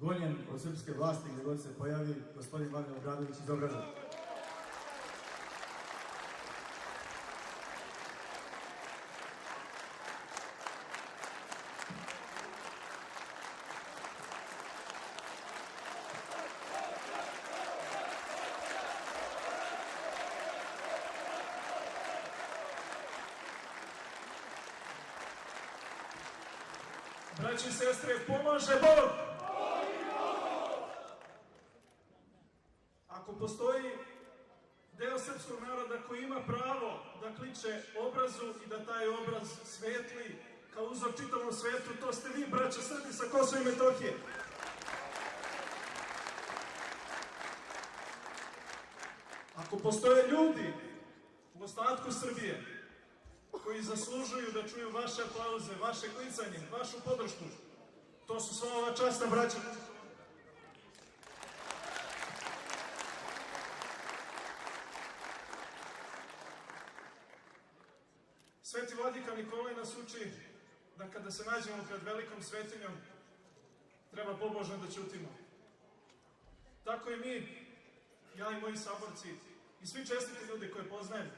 gonjen od srpske vlasti gdje god se pojavi gospodin Vagner Obradović iz Obraza. Braći i sestre, pomaže Bog! Ako postoji deo srpskog naroda koji ima pravo da kliče obrazu i da taj obraz svetli kao uzor čitavom svetu, to ste vi, braća Srbi sa Kosova i Metohije. Ako postoje ljudi u ostatku Srbije koji zaslužuju da čuju vaše aplauze, vaše klicanje, vašu podršku, to su sva ova časna braća. Sveti vladika Nikolaj nas uči da kada se nađemo pred velikom svetinjom, treba pobožno da ćutimo. Tako i mi, ja i moji saborci, i svi čestiti ljudi koje poznajem,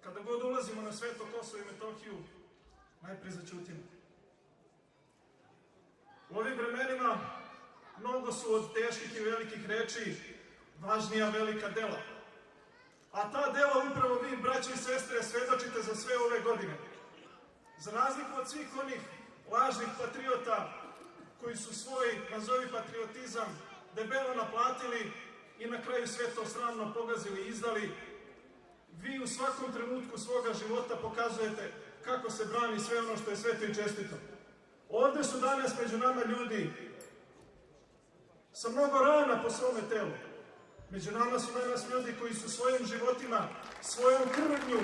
kada god ulazimo na sveto Kosovo i Metohiju, najpre začutimo. U ovim vremenima mnogo su od teških i velikih reči važnija velika dela. A ta dela upravo vi, braći i sestre, svedočite za sve ove godine. Za razliku od svih onih lažnih patriota koji su svoj, nazovi patriotizam, debelo naplatili i na kraju sve to sramno pogazili i izdali, vi u svakom trenutku svoga života pokazujete kako se brani sve ono što je sveto i čestito. Ovde su danas među nama ljudi sa mnogo rana po svome telu. Među nama su danas ljudi koji su svojim životima, svojom krvnju,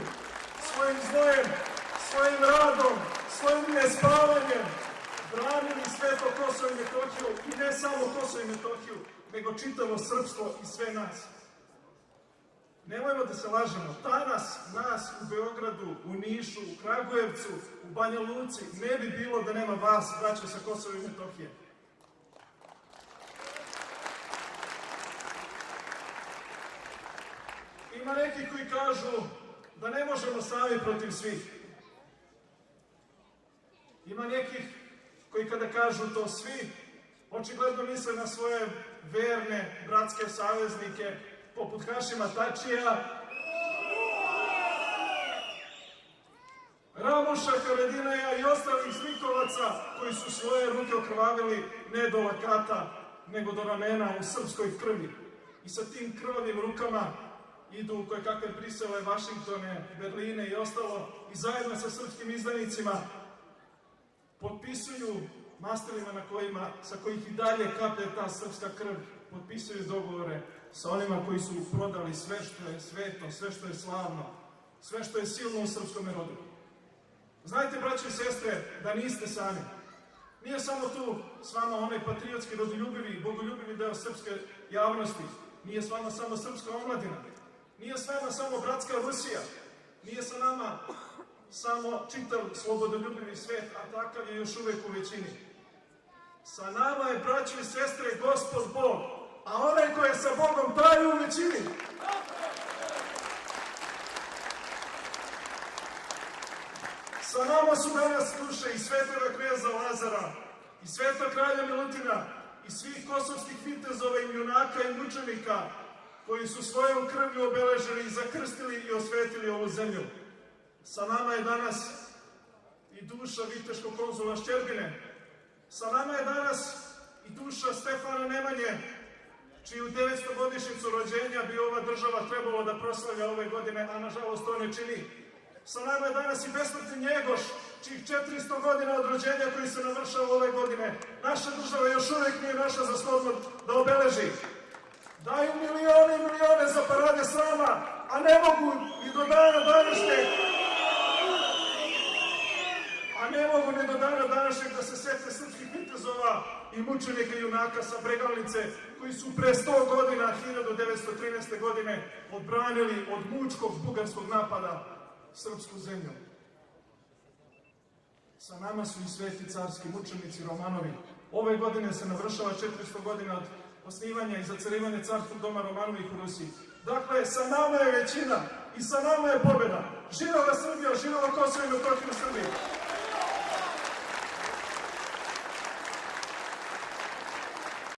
svojim znojem, svojim radom, svojim nespavanjem branili sveto Kosovo i Metohiju i ne samo Kosovo i Metohiju, nego čitavo srpstvo i sve nas. Nemojmo da se lažemo, danas nas u Beogradu, u Nišu, u Kragujevcu, u Banja Luci ne bi bilo da nema vas, braća sa Kosova i Metohije. Ima neki koji kažu da ne možemo sami protiv svih. Ima nekih koji kada kažu to svi, očigledno misle na svoje verne, bratske saveznike, poput Hašima Tačija, Ramuša Haradinaja i ostalih zlikovaca koji su svoje ruke okrvavili ne do lakata, nego do ramena u srpskoj krvi. I sa tim krvavim rukama idu u kojekakve Brisele, Vašingtone, Berline i ostalo i zajedno sa srpskim izdajnicima potpisuju mastelima sa kojih i dalje kaplje ta srpska krv, potpisuju dogovore sa onima koji su prodali sve što je sveto, sve što je slavno, sve što je silno u srpskom rodu. Znajte, braći i sestre, da niste sami. Nije samo tu s vama onaj patriotski, rodoljubivi, bogoljubivi deo srpske javnosti. Nije s vama samo srpska omladina. Nije s vama samo bratska Rusija. Nije sa nama samo čitav slobodoljubivi svet, a takav je još uvek u većini. Sa nama je, braći i sestre, Gospod Bog, a onaj ko je sa Bogom, taj je u većini. Sa nama su danas duše i svetoga kneza Lazara, i svetog kralja Milutina, i svih kosovskih vitezova i junaka i mučenika, koji su svojom krvlju obeležili, zakrstili i osvetili ovu zemlju. Sa nama je danas i duša viteškog konzula Šćerbine. Sa nama je danas i duša Stefana Nemanje, čiju 900-godišnjicu rođenja bi ova država trebalo da proslavlja ove godine, a nažalost to ne čini. Sa nama je danas i besmrtni Njegoš, čijih 400 godina od rođenja koji se navršava ove godine. Naša država još uvijek nije našla za shodno da obeleži. Daju milione i milione za parade srama, a ne mogu ni do dana današnjeg da se sete srpskih vitezova i mučenika i junaka sa Bregalnice, koji su pre 100 godina, 1913. godine, odbranili od mučkog bugarskog napada srpsku zemlju. Sa nama su i sveti carski mučenici Romanovi, Ove godine se navršava 400 godina od osnivanja i zacarivanja carskog doma Romanovih u Rusiji. Dakle, sa nama je većina i sa nama je pobjeda. Živela Srbija, živela Kosovo i Metohija u Srbiji.